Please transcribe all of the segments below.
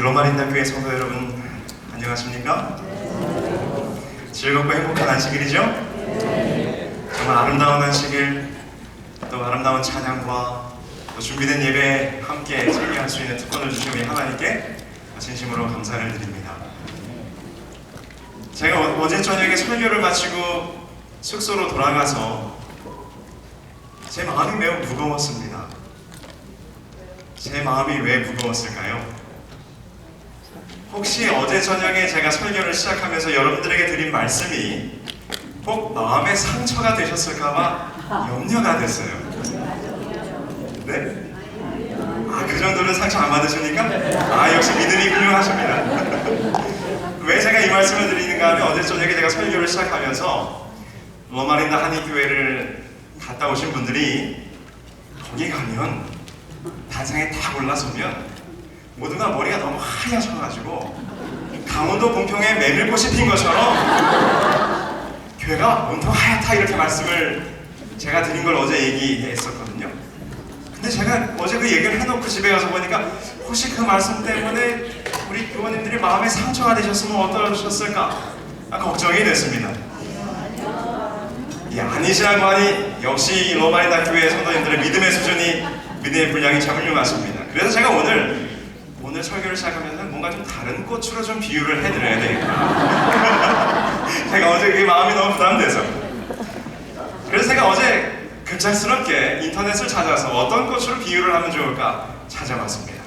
로마린다 교회 성도 여러분, 안녕하십니까? 즐겁고 행복한 안식일이죠? 정말 아름다운 안식일, 또 아름다운 찬양과 또 준비된 예배에 함께 참여할 수 있는 특권을 주신 우리 하나님께 진심으로 감사를 드립니다. 제가 어제 저녁에 설교를 마치고 숙소로 돌아가서 제 마음이 매우 무거웠습니다. 제 마음이 왜 무거웠을까요? 혹시 어제 저녁에 제가 설교를 시작하면서 여러분들에게 드린 말씀이 꼭 마음의 상처가 되셨을까봐 염려가 됐어요. 네? 그 정도는 상처 안 받으십니까? 역시 믿음이 훌륭하십니다. 왜 제가 이 말씀을 드리는가 하면 어제 저녁에 제가 설교를 시작하면서 로마린다 한인교회를 갔다 오신 분들이 거기 가면 단상에 딱 올라서면 모두가 머리가 너무 하얘셔가지고 강원도 봉평에 메밀꽃이 핀 것처럼 교회가 온통 하얗다 이렇게 말씀을 제가 드린 걸 어제 얘기했었거든요. 근데 제가 어제 그 얘기를 해놓고 집에 가서 보니까 혹시 그 말씀 때문에 우리 교원님들이 마음에 상처가 되셨으면 어떠셨을까 걱정이 됐습니다. 아니시라고 하니 역시 로마린다 교회 성도님들의 믿음의 수준이, 믿음의 분량이 참 훌륭하십니다. 그래서 제가 오늘 설교를 시작하면서 뭔가 좀 다른 꽃으로 좀 비유를 해드려야 되겠다. 제가 어제 그게 마음이 너무 부담돼서. 그래서 제가 어제 급작스럽게 인터넷을 찾아서 어떤 꽃으로 비유를 하면 좋을까 찾아봤습니다.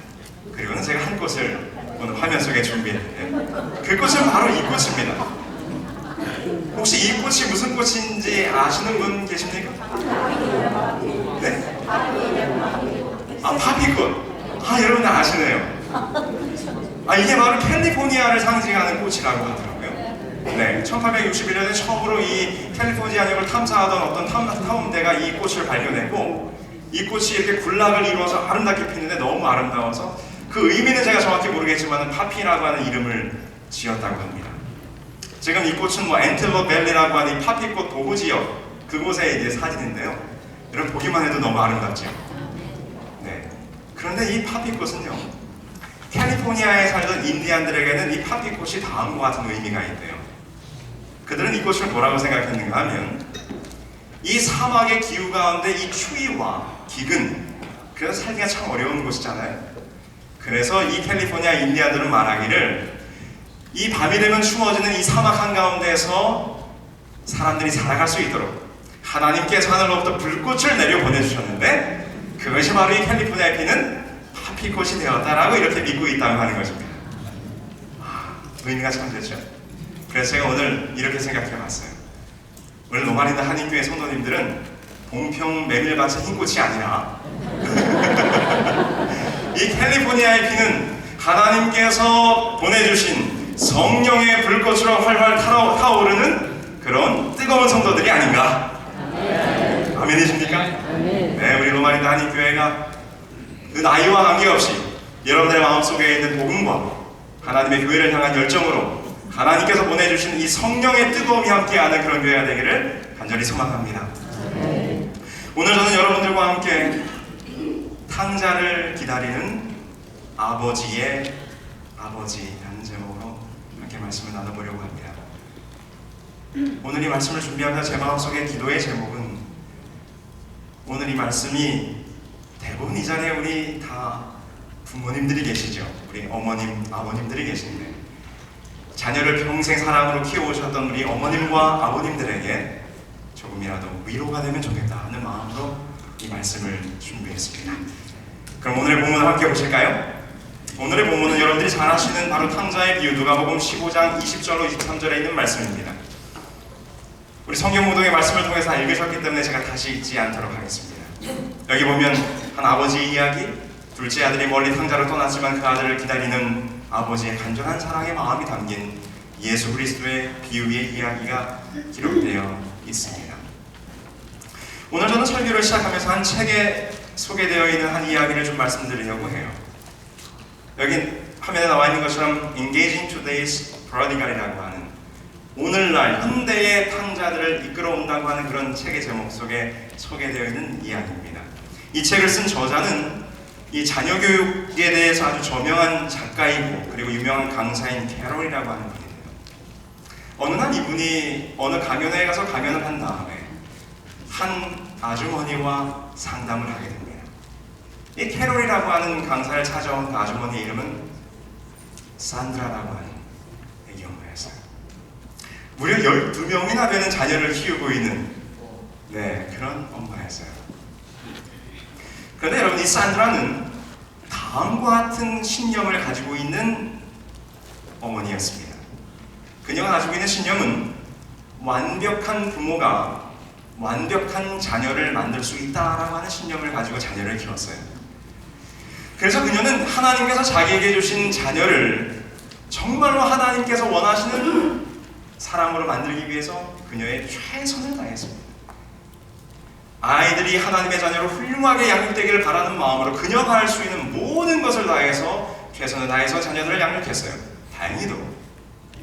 그리고는 제가 한 꽃을 오늘 화면 속에 준비했는데 그 꽃은 바로 이 꽃입니다. 혹시 이 꽃이 무슨 꽃인지 아시는 분 계십니까? 네? 파피꽃. 여러분들 아시네요. 이게 바로 캘리포니아를 상징하는 꽃이라고 하더라고요. 네, 1861년에 처음으로 이 캘리포니아역을 탐사하던 어떤 탐험대가 이 꽃을 발견했고, 이 꽃이 이렇게 군락을 이루어서 아름답게 피는데 너무 아름다워서 그 의미는 제가 정확히 모르겠지만 파피라고 하는 이름을 지었다고 합니다. 지금 이 꽃은 엔틸로 밸리라고 하는 이 파피꽃 보호 지역, 그곳의 이제 사진인데요. 여러분 보기만 해도 너무 아름답죠. 네. 그런데 이 파피꽃은요, 캘리포니아에 살던 인디안들에게는 이 파피꽃이 다음과 같은 의미가 있대요. 그들은 이 꽃을 뭐라고 생각했는가 하면 이 사막의 기후 가운데 이 추위와 기근, 그래서 살기가 참 어려운 곳이잖아요. 그래서 이 캘리포니아 인디안들은 말하기를 이 밤이 되면 추워지는 이 사막 한가운데에서 사람들이 살아갈 수 있도록 하나님께서 하늘로부터 불꽃을 내려 보내주셨는데 그것이 바로 이 캘리포니아에 피는 파피꽃이 되었다라고 이렇게 믿고 있다고 하는 것입니다. 의미가 참 좋죠. 그래서 제가 오늘 이렇게 생각해봤어요. 오늘 로마린다 한인교회 성도님들은 봉평 메밀밭의 흰꽃이 아니라 이 캘리포니아에 피는 하나님께서 보내주신 성령의 불꽃으로 활활 타오르는 그런 뜨거운 성도들이 아닌가. 아멘이십니까? 네, 우리 로마린다 한인교회가 그 나이와 관계없이 여러분들의 마음속에 있는 복음과 하나님의 교회를 향한 열정으로 하나님께서 보내주신 이 성령의 뜨거움이 함께하는 그런 교회가 되기를 간절히 소망합니다. 오늘 저는 여러분들과 함께 탕자를 기다리는 아버지의 아버지라는 제목으로 함께 말씀을 나눠보려고 합니다. 오늘 이 말씀을 준비하면서 제 마음속의 기도의 제목은, 오늘 이 말씀이 대부분 이 자리에 우리 다 부모님들이 계시죠. 우리 어머님, 아버님들이 계신데 자녀를 평생 사랑으로 키워오셨던 우리 어머님과 아버님들에게 조금이라도 위로가 되면 좋겠다 하는 마음으로 이 말씀을 준비했습니다. 그럼 오늘의 본문을 함께 보실까요? 오늘의 본문은 여러분들이 잘 아시는 바로 탕자의 비유, 누가복음 15장 20절로 23절에 있는 말씀입니다. 우리 성경 묵독의 말씀을 통해서 읽으셨기 때문에 제가 다시 읽지 않도록 하겠습니다. 여기 보면 한 아버지의 이야기, 둘째 아들이 멀리 탕자로 떠났지만 그 아들을 기다리는 아버지의 간절한 사랑의 마음이 담긴 예수 그리스도의 비유의 이야기가 기록되어 있습니다. 오늘 저는 설교를 시작하면서 한 책에 소개되어 있는 한 이야기를 좀 말씀드리려고 해요. 여기 화면에 나와 있는 것처럼 Engaging Today's Prodigal이라고 하는 오늘날 현대의 탕자들을 이끌어온다고 하는 그런 책의 제목 속에 소개되어 있는 이야기입니다. 이 책을 쓴 저자는 이 자녀 교육에 대해서 아주 저명한 작가이고 그리고 유명한 강사인 캐롤이라고 하는 분이에요. 어느 날 이분이 어느 강연회에 가서 강연을 한 다음에 한 아주머니와 상담을 하게 됩니다. 이 캐롤이라고 하는 강사를 찾아온 그 아주머니의 이름은 산드라라고 하는 경우였어요. 무려 12명이나 되는 자녀를 키우고 있는 그런 엄마였어요. 그런데 여러분, 이 산드라는 다음과 같은 신념을 가지고 있는 어머니였습니다. 그녀가 가지고 있는 신념은 완벽한 부모가 완벽한 자녀를 만들 수 있다라고 하는 신념을 가지고 자녀를 키웠어요. 그래서 그녀는 하나님께서 자기에게 주신 자녀를 정말로 하나님께서 원하시는 사람으로 만들기 위해서 그녀의 최선을 다했습니다. 아이들이 하나님의 자녀로 훌륭하게 양육되기를 바라는 마음으로 그녀가 할 수 있는 모든 것을 다해서 최선을 다해서 자녀들을 양육했어요. 다행히도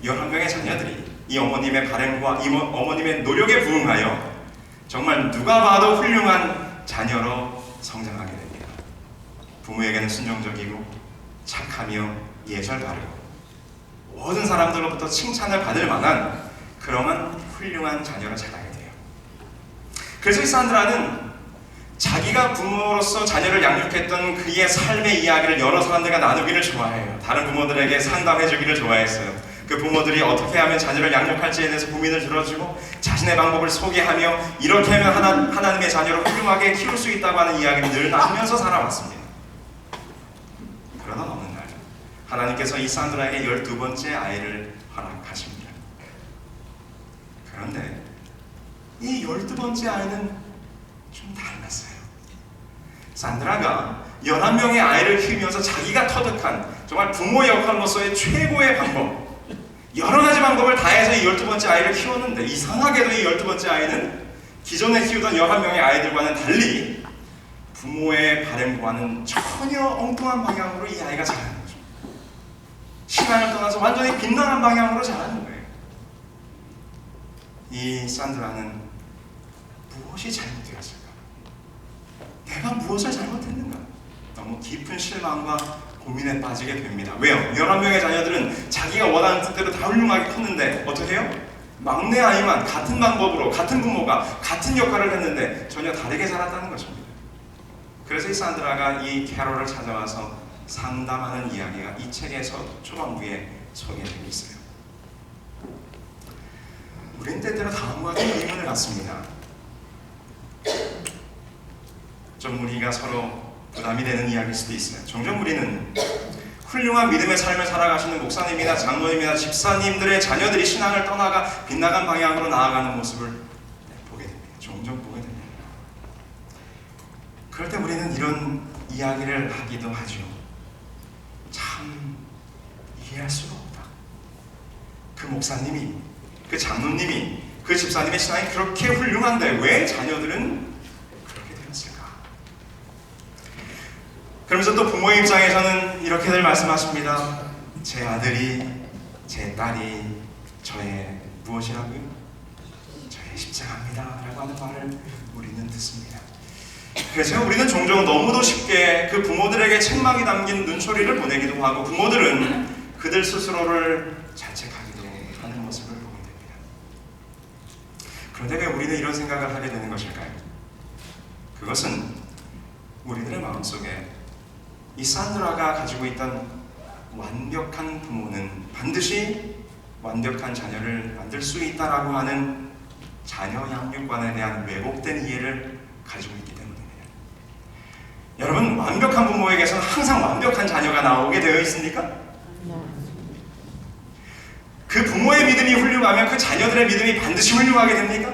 11명의 자녀들이 이 어머님의 바람과 이 어머님의 노력에 부응하여 정말 누가 봐도 훌륭한 자녀로 성장하게 됩니다. 부모에게는 순종적이고 착하며 예절 바르고 모든 사람들로부터 칭찬을 받을 만한 그러한 훌륭한 자녀로 자라게 돼요. 그래서 이 산드라는 자기가 부모로서 자녀를 양육했던 그의 삶의 이야기를 여러 사람들과 나누기를 좋아해요. 다른 부모들에게 상담해주기를 좋아했어요. 그 부모들이 어떻게 하면 자녀를 양육할지에 대해서 고민을 들어주고 자신의 방법을 소개하며 이렇게 하면 하나님의 자녀를 훌륭하게 키울 수 있다고 하는 이야기를 늘 나누면서 살아왔습니다. 그러나 어느 날 하나님께서 이 산드라에게 12번째 아이를 허락하십니다. 그런데 이 12번째 아이는 좀 달랐어요. 산드라가 11명의 아이를 키우면서 자기가 터득한 정말 부모 역할로서의 최고의 방법, 여러 가지 방법을 다해서 이 12번째 아이를 키웠는데 이상하게도 이 12번째 아이는 기존에 키우던 11명의 아이들과는 달리 부모의 바람과는 전혀 엉뚱한 방향으로 이 아이가 자라는 거죠. 신앙을 떠나서 완전히 빗나간 방향으로 자라는 거예요. 이 산드라는 무엇이 잘못되었을까? 내가 무엇을 잘못했는가? 너무 깊은 실망과 고민에 빠지게 됩니다. 왜요? 11명의 자녀들은 자기가 원하는 뜻대로 다 훌륭하게 컸는데 어떻게 해요? 막내 아이만 같은 방법으로 같은 부모가 같은 역할을 했는데 전혀 다르게 자랐다는 것입니다. 그래서 이 산드라가 이 캐롤을 찾아와서 상담하는 이야기가 이 책에서 초반부에 소개되고 있어요. 우린 때때로 다음과 같은 의문을 갖습니다. 좀 우리가 서로 부담이 되는 이야기일 수도 있어요. 종종 우리는 훌륭한 믿음의 삶을 살아가시는 목사님이나 장로님이나 집사님들의 자녀들이 신앙을 떠나가 빗나간 방향으로 나아가는 모습을 보게 됩니다. 종종 보게 됩니다. 그럴 때 우리는 이런 이야기를 하기도 하죠. 참 이해할 수가 없다. 그 목사님이, 그 장로님이, 그 집사님의 신앙이 그렇게 훌륭한데 왜 자녀들은 그렇게 되었을까? 그러면서 또 부모의 입장에서는 이렇게들 말씀하십니다. 제 아들이, 제 딸이 저의 무엇이라고요? 저의 십자가입니다 라고 하는 말을 우리는 듣습니다. 그래서 우리는 종종 너무도 쉽게 그 부모들에게 책망이 담긴 눈초리를 보내기도 하고 부모들은 그들 스스로를 자책하기도 하는 모습을 보게 됩니다. 그런데 왜 우리는 이런 생각을 하게 되는 것일까요? 그것은 우리들의 마음속에 이 산드라가 가지고 있던 완벽한 부모는 반드시 완벽한 자녀를 만들 수 있다라고 하는 자녀 양육관에 대한 왜곡된 이해를 가지고 있기 때문입니다. 여러분, 완벽한 부모에게서는 항상 완벽한 자녀가 나오게 되어 있습니까? 그 부모의 믿음이 훌륭하면 그 자녀들의 믿음이 반드시 훌륭하게 됩니까?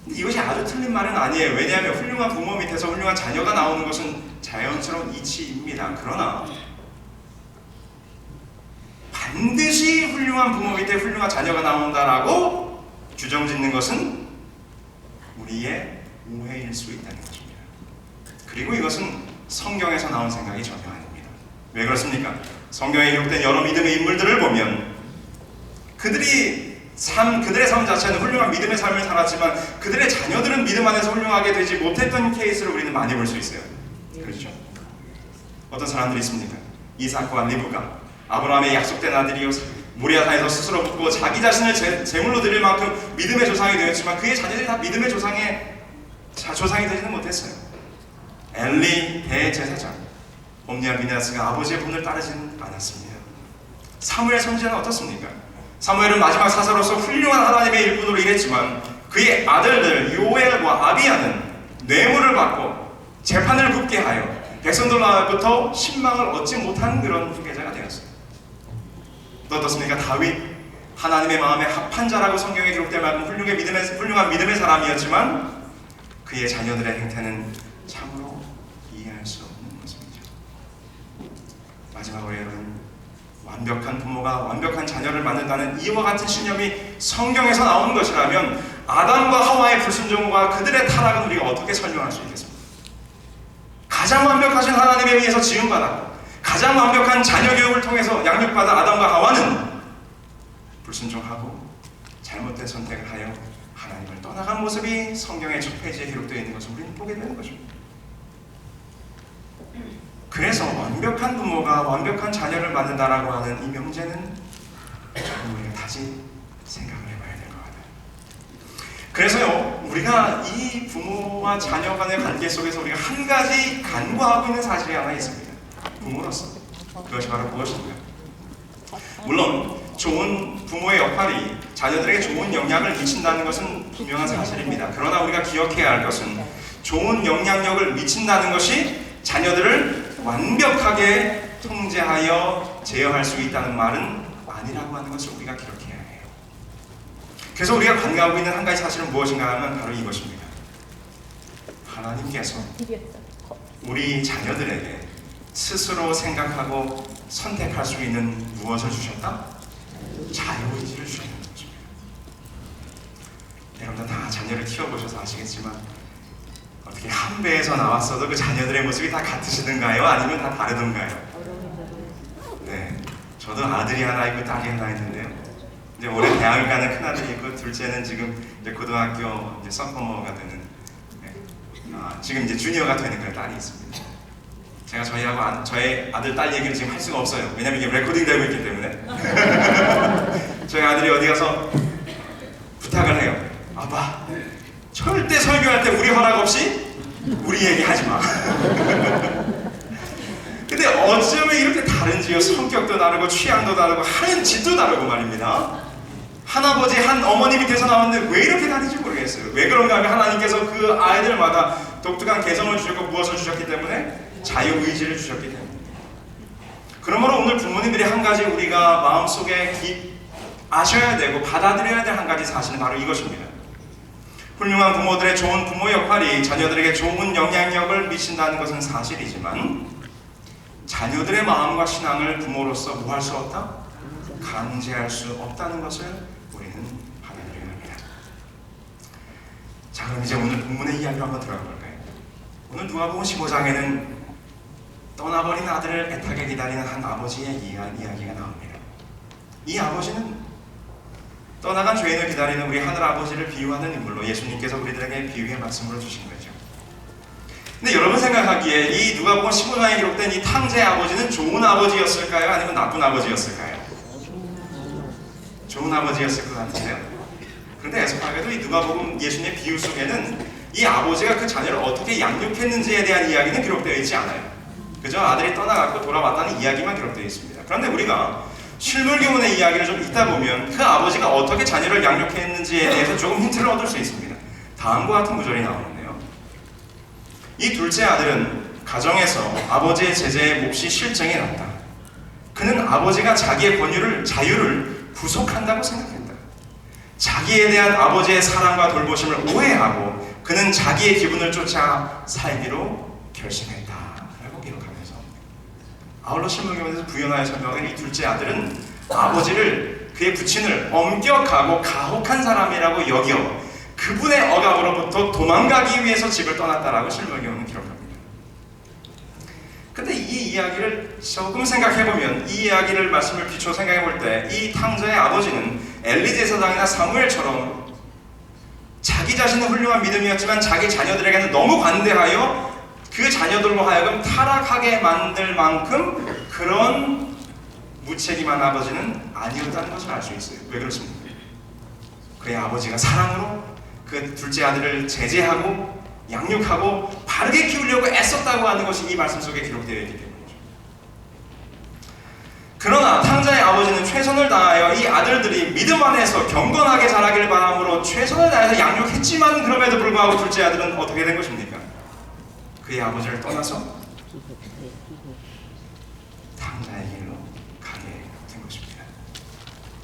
이것이 아주 틀린 말은 아니에요. 왜냐하면 훌륭한 부모 밑에서 훌륭한 자녀가 나오는 것은 자연스러운 이치입니다. 그러나 반드시 훌륭한 부모 밑에 훌륭한 자녀가 나온다라고 규정짓는 것은 우리의 오해일 수 있다는 것입니다. 그리고 이것은 성경에서 나온 생각이 전혀 아닙니다. 왜 그렇습니까? 성경에 기록된 여러 믿음의 인물들을 보면 그들의 삶 자체는 훌륭한 믿음의 삶을 살았지만 그들의 자녀들은 믿음 안에서 훌륭하게 되지 못했던 케이스를 우리는 많이 볼 수 있어요. 그렇죠? 어떤 사람들이 있습니까? 이삭과 리브가 아브라함의 약속된 아들이요 모리아산에서 스스로 묻고 자기 자신을 제물로 드릴 만큼 믿음의 조상이 되었지만 그의 자녀들이 다 믿음의 조상이 되지는 못했어요. 엘리 대제사장 옴니와 비느하스가 아버지의 분을 따르지는 않았습니다. 사무엘 선지자는 어떻습니까? 사무엘은 마지막 사사로서 훌륭한 하나님의 일꾼으로 일했지만 그의 아들들 요엘과 아비야는 뇌물을 받고 재판을 붙게 하여 백성들로부터 신망을 얻지 못한 그런 후계자가 되었어요. 또 어떻습니까? 다윗 하나님의 마음에 합한 자라고 성경에 기록된 만큼 훌륭한 믿음의 사람이었지만 그의 자녀들의 행태는 참으로 이해할 수 없는 것입니다. 마지막으로 여러분, 완벽한 부모가 완벽한 자녀를 만든다는 이와 같은 신념이 성경에서 나오는 것이라면 아담과 하와의 불순종과 그들의 타락은 우리가 어떻게 설명할 수 있겠습니까? 가장 완벽하신 하나님에 의해서 지음받았고 가장 완벽한 자녀 교육을 통해서 양육받은 아담과 하와는 불순종하고 잘못된 선택을 하여 하나님을 떠나간 모습이 성경의 첫 페이지에 기록되어 있는 것을 우리는 보게 되는 것입니다. 그래서 완벽한 부모가 완벽한 자녀를 만든다라고 하는 이 명제는 우리가 다시 생각을 해봐야 될 것 같아요. 그래서요, 우리가 이 부모와 자녀 간의 관계 속에서 우리가 한 가지 간과하고 있는 사실이 하나 있습니다. 부모로서. 그것이 바로 무엇인가요? 물론 좋은 부모의 역할이 자녀들에게 좋은 영향을 미친다는 것은 분명한 사실입니다. 그러나 우리가 기억해야 할 것은 좋은 영향력을 미친다는 것이 자녀들을 완벽하게 통제하여 제어할 수 있다는 말은 아니라고 하는 것을 우리가 기억해야 해요. 그래서 우리가 간과하고 있는 한 가지 사실은 무엇인가 하면 바로 이것입니다. 하나님께서 우리 자녀들에게 스스로 생각하고 선택할 수 있는 무엇을 주셨다? 자유의지를 주셨는 것입니다. 여러분들 다 자녀를 키워보셔서 아시겠지만 어떻게 한 배에서 나왔어도 그 자녀들의 모습이 다 같으시던가요? 아니면 다 다르던가요? 네, 저도 아들이 하나 있고 딸이 하나 있는데요. 이제 올해 대학을 가는 큰 아들이 있고 둘째는 지금 이제 고등학교 이제 서퍼머가 되는 지금 이제 주니어가 되는 그런 딸이 있습니다. 제가 저희 아들 딸 얘기를 지금 할 수가 없어요. 왜냐면 이게 레코딩 되고 있기 때문에. 저희 아들이 어디 가서 부탁을 해요. 아빠, 절대 설교할 때 우리 허락 없이 우리 얘기 하지 마. 근데 어쩌면 이렇게 다른지요? 성격도 다르고 취향도 다르고 하는 짓도 다르고 말입니다. 한 아버지 한 어머니 밑에서 나왔는데 왜 이렇게 다른지 모르겠어요. 왜 그런가 하면 하나님께서 그 아이들마다 독특한 개성을 주셨고 무엇을 주셨기 때문에 자유의지를 주셨기 때문에. 그러므로 오늘 부모님들이 한 가지 우리가 마음속에 아셔야 되고 받아들여야 될 한 가지 사실은 바로 이것입니다. 훌륭한 부모들의 좋은 부모 역할이 자녀들에게 좋은 영향력을 미친다는 것은 사실이지만 자녀들의 마음과 신앙을 부모로서 뭐 할 수 없다? 강제할 수 없다는 것을 우리는 받아들여야 합니다. 자, 그럼 이제 오늘 본문의 이야기를 한번 들어가 볼까요? 오늘 누가복음 15장에는 떠나버린 아들을 애타게 기다리는 한 아버지의 이야기가 나옵니다. 이 아버지는 떠나간 죄인을 기다리는 우리 하늘 아버지를 비유하는 인물로 예수님께서 우리들에게 비유의 말씀으로 주신 거죠. 근데 여러분 생각하기에 이 누가복음 15장에 기록된 이 탕자의 아버지는 좋은 아버지였을까요? 아니면 나쁜 아버지였을까요? 좋은 아버지였을 것 같은데요. 그런데 애석하게도 이 누가복음 예수님의 비유 속에는 이 아버지가 그 자녀를 어떻게 양육했는지에 대한 이야기는 기록되어 있지 않아요. 그저 아들이 떠나갔고 돌아왔다는 이야기만 기록되어 있습니다. 그런데 우리가 실물 교훈의 이야기를 좀 읽다 보면 그 아버지가 어떻게 자녀를 양육했는지에 대해서 조금 힌트를 얻을 수 있습니다. 다음과 같은 구절이 나오는데요. 이 둘째 아들은 가정에서 아버지의 제재에 몹시 실증이 났다. 그는 아버지가 자기의 자유를 구속한다고 생각했다. 자기에 대한 아버지의 사랑과 돌보심을 오해하고 그는 자기의 기분을 쫓아 살기로 결심했다. 라고 기록하면서 아울러 실물교훈에서 부연하여 설명한 이 둘째 아들은 아버지를 그의 부친을 엄격하고 가혹한 사람이라고 여겨 그분의 억압으로부터 도망가기 위해서 집을 떠났다라고 실물교훈은 기록합니다. 근데 이 이야기를 조금 생각해보면 이 이야기를 말씀을 비추어 생각해볼 때 이 탕자의 아버지는 엘리 제사장이나 사무엘처럼 자기 자신은 훌륭한 믿음이었지만 자기 자녀들에게는 너무 관대하여 그 자녀들로 하여금 타락하게 만들 만큼 그런 무책임한 아버지는 아니었다는 것을 알 수 있어요. 왜 그렇습니까? 그의 아버지가 사랑으로 그 둘째 아들을 제재하고 양육하고 바르게 키우려고 애썼다고 하는 것이 이 말씀 속에 기록되어 있기 때문이죠. 그러나 탕자의 아버지는 최선을 다하여 이 아들들이 믿음 안에서 경건하게 자라길 바람으로 최선을 다해서 양육했지만 그럼에도 불구하고 둘째 아들은 어떻게 된 것입니까? 그의 아버지를 떠나서 탕자의 길로 가게 된 것입니다.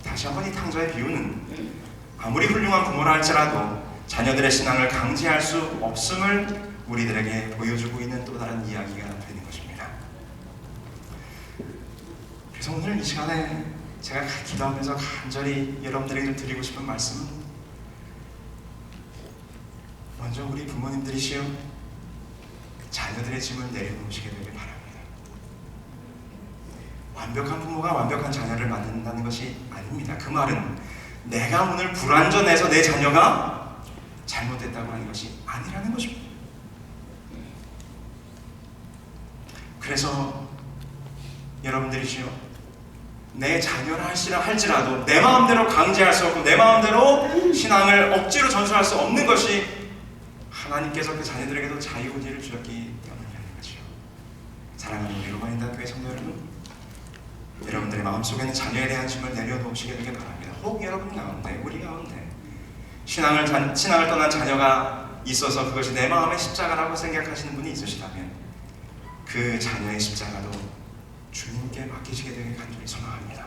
다시 한번 이 탕자의 비유는 아무리 훌륭한 부모라 할지라도 자녀들의 신앙을 강제할 수 없음을 우리들에게 보여주고 있는 또 다른 이야기가 되는 것입니다. 그래서 오늘 이 시간에 제가 기도하면서 간절히 여러분들에게 드리고 싶은 말씀은, 먼저 우리 부모님들이시여 자녀들의 짐을 내려놓으시게 되길 바랍니다. 완벽한 부모가 완벽한 자녀를 만든다는 것이 아닙니다. 그 말은 내가 오늘 불완전해서 내 자녀가 잘못됐다고 하는 것이 아니라는 것입니다. 그래서 여러분들이시여, 내 자녀라 할지라도 내 마음대로 강제할 수 없고 내 마음대로 신앙을 억지로 전수할 수 없는 것이 하나님께서 그 자녀들에게도 자유의지를 주셨기 때문이라는 것이요. 사랑하는 우리 로마인단 교회 성도 여러분, 여러분들의 마음속에는 자녀에 대한 짐을 내려놓으시게 되길 바랍니다. 혹 여러분 가운데, 우리 가운데 신앙을 떠난 자녀가 있어서 그것이 내 마음의 십자가라고 생각하시는 분이 있으시다면 그 자녀의 십자가도 주님께 맡기시게 되길 간절히 소망합니다.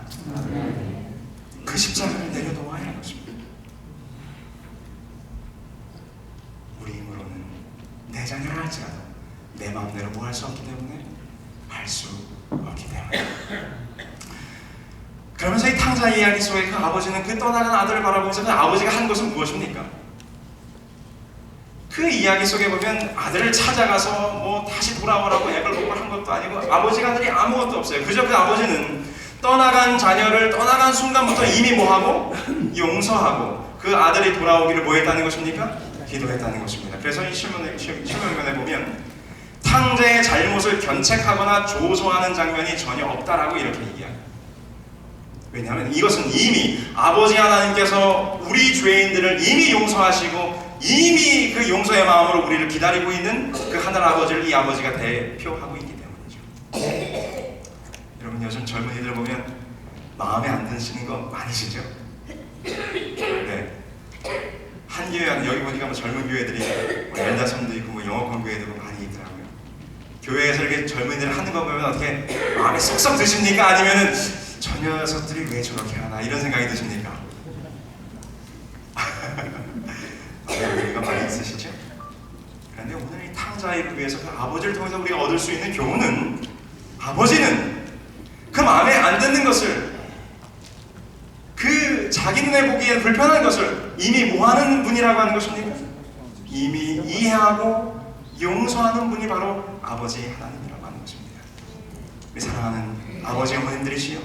그 십자가를 내려놓아야 하는 것입니다. 우리 힘으로는 내 자녀를 할지라도 내 마음대로 뭐 할 수 없기 때문에 할 수 없기 때문에. 그러면서 이 탕자 이야기 속에 그 아버지는 그 떠나간 아들을 바라보면서 그 아버지가 한 것은 무엇입니까? 그 이야기 속에 보면 아들을 찾아가서 뭐 다시 돌아오라고 애걸복걸 한 것도 아니고 아버지가 하늘이 아무것도 없어요. 그저 그 아버지는 떠나간 자녀를 떠나간 순간부터 이미 뭐하고? 용서하고 그 아들이 돌아오기를 뭐 했다는 것입니까? 기도했다는 것입니다. 그래서 이 실문에 보면 탕자의 잘못을 견책하거나 조소하는 장면이 전혀 없다라고 이렇게 얘기합니다. 왜냐하면 이것은 이미 아버지 하나님께서 우리 죄인들을 이미 용서하시고 이미 그 용서의 마음으로 우리를 기다리고 있는 그 하늘 아버지를 이 아버지가 대표하고 있기 때문이죠. 여러분 요즘 젊은이들 보면 마음에 안 드시는 거 많으시죠? 네. 한 교회 안에 여기 보니까 뭐 젊은 교회들이 뭐 열다솜도 있고 뭐 영어권 교회도 많이 있더라고요. 교회에서 이렇게 젊은이들 하는 거 보면 어떻게 마음에 쏙쏙 드십니까? 아니면은 저 녀석들이 왜 저렇게 하나 이런 생각이 드십니까? 여기가 많이 있으시죠? 그런데 오늘 이 탕자의 비유에서 그 아버지를 통해서 우리가 얻을 수 있는 교훈은, 아버지는 그 마음에 안 드는 것을, 그 자기 눈에 보기엔 불편한 것을 이미 뭐하는 분이라고 하는 것입니까? 이미 이해하고 용서하는 분이 바로 아버지 하나님이라고 하는 것입니다. 우리 사랑하는 아버지 어머님들이시여,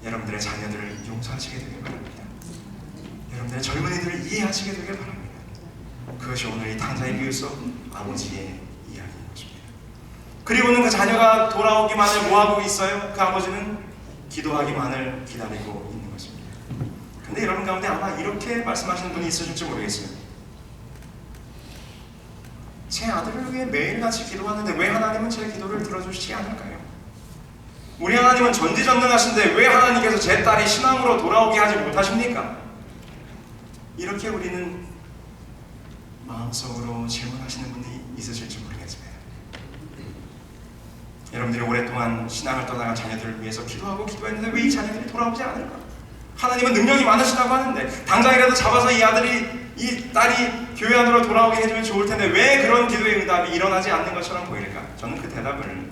여러분들의 자녀들을 용서하시게 되길 바랍니다. 여러분들의 젊은이들을 이해하시게 되길 바랍니다. 그것이 오늘 이 탕자의 비유 속 아버지의 이야기인 것입니다. 그리고는 그 자녀가 돌아오기만을 뭐하고 있어요? 그 아버지는 기도하기만을 기다리고 있는 것입니다. 근데 여러분 가운데 아마 이렇게 말씀하시는 분이 있으실지 모르겠어요. 제 아들을 위해 매일같이 기도하는데 왜 하나님은 제 기도를 들어주시지 않을까요? 우리 하나님은 전지전능하신데 왜 하나님께서 제 딸이 신앙으로 돌아오게 하지 못하십니까? 이렇게 우리는 마음속으로 질문하시는 분이 있으실지 모르겠습니다. 여러분들이 오랫동안 신앙을 떠나간 자녀들을 위해서 기도하고 기도했는데 왜 이 자녀들이 돌아오지 않을까? 하나님은 능력이 많으시다고 하는데 당장이라도 잡아서 이 딸이 교회 안으로 돌아오게 해주면 좋을 텐데 왜 그런 기도의 응답이 일어나지 않는 것처럼 보일까? 저는 그 대답을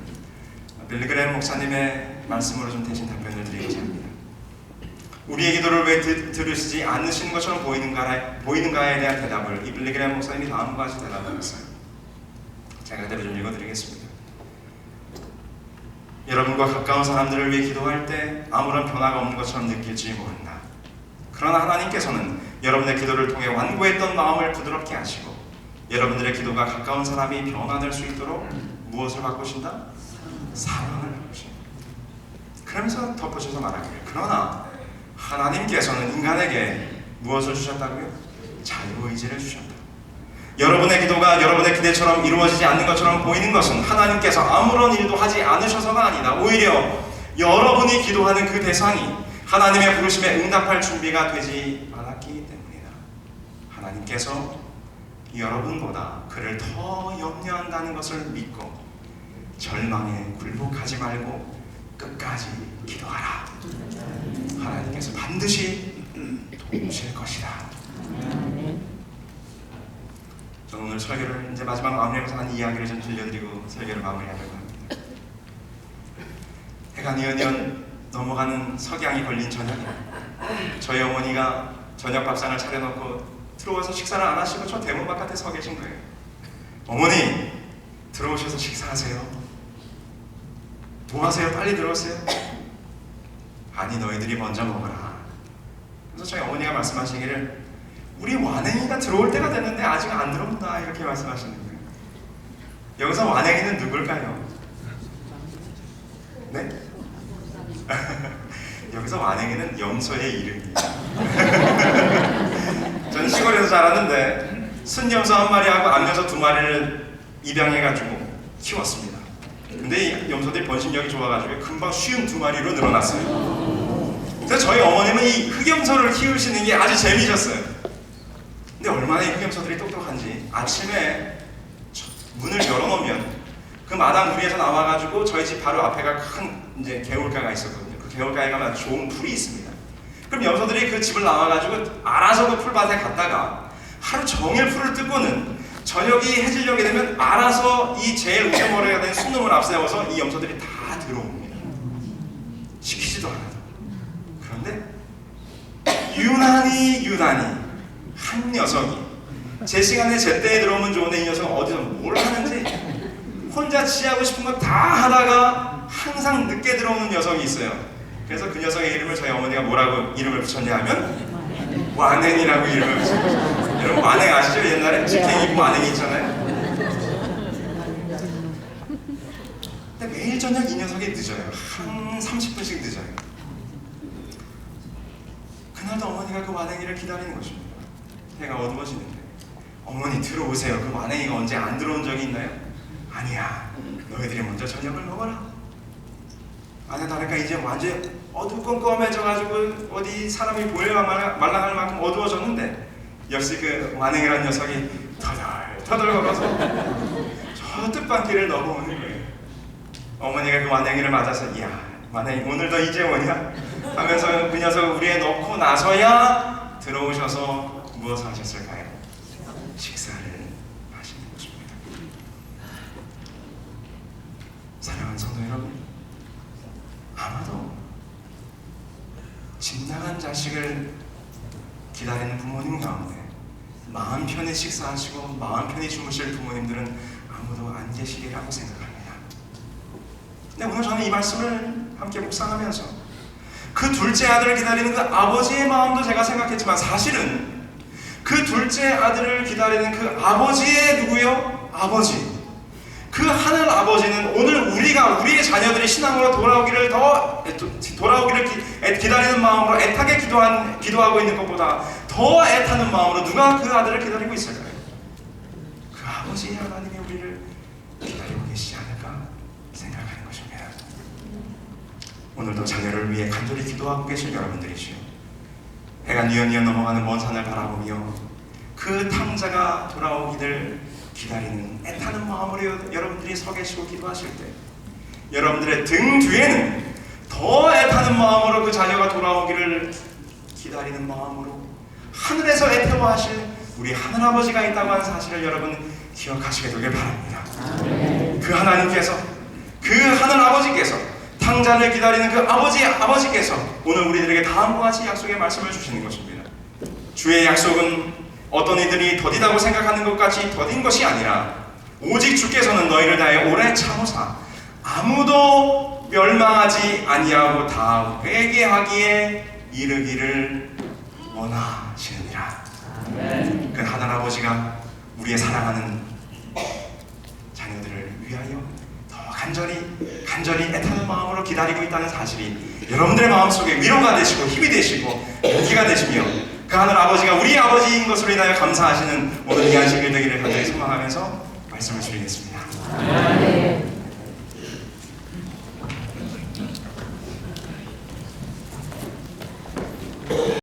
빌리 그레이엄 목사님의 말씀으로 좀 대신 답변을 드리고자 합니다. 우리의 기도를 왜 들으시지 않으시는 것처럼 보이는가에 대한 대답을 이 빌리 그레이엄 목사님이 다음과 같이 대답하셨어요. 제가 그대로 좀 읽어드리겠습니다. 여러분과 가까운 사람들을 위해 기도할 때 아무런 변화가 없는 것처럼 느낄지 모른다. 그러나 하나님께서는 여러분의 기도를 통해 완고했던 마음을 부드럽게 하시고 여러분들의 기도가 가까운 사람이 변화될 수 있도록 무엇을 바꾸신다? 사랑을 바꾸신다. 그러면서 덧붙여서 말하기를, 그러나 하나님께서는 인간에게 무엇을 주셨다고요? 자유의지를 주셨다. 여러분의 기도가 여러분의 기대처럼 이루어지지 않는 것처럼 보이는 것은 하나님께서 아무런 일도 하지 않으셔서가 아니다. 오히려 여러분이 기도하는 그 대상이 하나님의 부르심에 응답할 준비가 되지 않았기 때문이다. 하나님께서 여러분보다 그를 더 염려한다는 것을 믿고 절망에 굴복하지 말고 끝까지 기도하라. 하나님께서 반드시 도우실 것이다. 저는 오늘 설교를 이제 마지막 마무리하면서 한 이야기를 좀 들려드리고 설교를 마무리하려고 합니다. 해가 뉘어뉘어 넘어가는 석양이 걸린 저녁에 저희 어머니가 저녁 밥상을 차려놓고 들어와서 식사를 안 하시고 저 대문 바깥에 서 계신 거예요. 어머니, 들어오셔서 식사하세요. 뭐 하세요? 빨리 들어오세요. 아니, 너희들이 먼저 먹어라. 그래서 저희 어머니가 말씀하시기를, 우리 완행이가 들어올 때가 됐는데 아직 안 들어온다, 이렇게 말씀하시는 거예요. 여기서 완행이는 누굴까요? 네? 여기서 완행이는 염소의 이름이에요. 저는 시골에서 자랐는데 순염소 한 마리하고 암염소 두 마리를 입양해가지고 키웠습니다. 근데 이 염소들이 번식력이 좋아가지고 금방 쉬운 두 마리로 늘어났어요. 그래서 저희 어머님은 이 흑염소를 키우시는 게 아주 재미있었어요. 근데 얼마나 이 흑염소들이 똑똑한지 아침에 문을 열어놓으면 그 마당 무리에서 나와가지고 저희 집 바로 앞에가 큰 이제 개울가가 있었거든요. 그 개울가에 가면 아주 좋은 풀이 있습니다. 그럼 염소들이 그 집을 나와가지고 알아서 그 풀밭에 갔다가 하루 종일 풀을 뜯고는 저녁이 해질녘이 되면 알아서 이 제일 우두머리가 된 순놈을 앞세워서 이 염소들이 다 들어옵니다. 시키지도 않아도. 그런데 유난히 한 녀석이 제 시간에 제때에 들어오면 좋은데 이 녀석은 어디서 뭘 하는지 혼자 지하고 싶은 거 다 하다가 항상 늦게 들어오는 녀석이 있어요. 그래서 그 녀석의 이름을 저희 어머니가 뭐라고 이름을 붙였냐 하면 완행이라고 이름을 붙였어요. 여러분 완행 아시죠? 옛날에 직행이고 완행이 있잖아요. 근데 매일 저녁 이 녀석이 늦어요. 한 30분씩 늦어요. 그날도 어머니가 그 완행이를 기다리는 것입니다. 해가 어두워지는데 어머니 들어오세요. 그 완행이가 언제 안 들어온 적이 있나요? 아니야. 너희들이 먼저 저녁을 먹어라. 아니야, 다를까 이제 완전 어두컴컴해져가지고 어디 사람이 보여야 말랑할 만큼 어두워졌는데 역시 그 완행이라는 녀석이 터덜 걸어서 저 뜻밖길을 넘어오는 거예요. 어머니가 그 완행이를 맞아서 이야, 완행이 오늘도 이제 오냐? 하면서 그 녀석을 우리에 넣고 나서야 들어오셔서 무엇을 하셨을까요? 식사를 하시는 것입니다. 사랑하는 성도 여러분, 아마도 집 나간 자식을 기다리는 부모님 가운데 마음 편히 식사하시고 마음 편히 주무실 부모님들은 아무도 안 계시리라고 생각합니다. 근데 오늘 저는 이 말씀을 함께 묵상하면서 그 둘째 아들을 기다리는 그 아버지의 마음도 제가 생각했지만 사실은 그 둘째 아들을 기다리는 그 아버지의 누구요? 아버지. 그 하늘 아버지는 오늘 우리의 자녀들이 신앙으로 돌아오기를 기다리는 마음으로 애타게 기도하고 있는 것보다 더 애타는 마음으로 누가 그 아들을 기다리고 있을까요? 그 아버지 하나님이 우리를 기다리고 계시지 않을까 생각하는 것입니다. 오늘도 자녀를 위해 간절히 기도하고 계신 여러분들이시요, 해가 뉘엿뉘엿 넘어가는 먼 산을 바라보며 그 탕자가 돌아오기를 기다리는 애타는 마음으로 여러분들이 서 계시고 기도하실 때 여러분들의 등 뒤에는 더 애타는 마음으로 그 자녀가 돌아오기를 기다리는 마음으로 하늘에서 애태워하실 우리 하늘아버지가 있다고 하는 사실을 여러분 기억하시게 되길 바랍니다. 그 하나님께서, 그 하늘아버지께서, 탕자를 기다리는 그 아버지께서 오늘 우리들에게 다음과 같이 약속의 말씀을 주시는 것입니다. 주의 약속은 어떤 이들이 더디다고 생각하는 것 같이 더딘 것이 아니라 오직 주께서는 너희를 다해 오래 참으사 아무도 멸망하지 아니하고 다 회개하기에 이르기를 원하시느니라. 그 하늘아버지가 우리의 사랑하는 자녀들을 위하여 더 간절히 애타는 마음으로 기다리고 있다는 사실이 여러분들의 마음속에 위로가 되시고 힘이 되시고 용기가 되시며 그 하늘 아버지가 우리 아버지인 것으로 인하여 감사하시는 오늘 이 안식일 되기를 간절히 소망하면서 말씀을 드리겠습니다.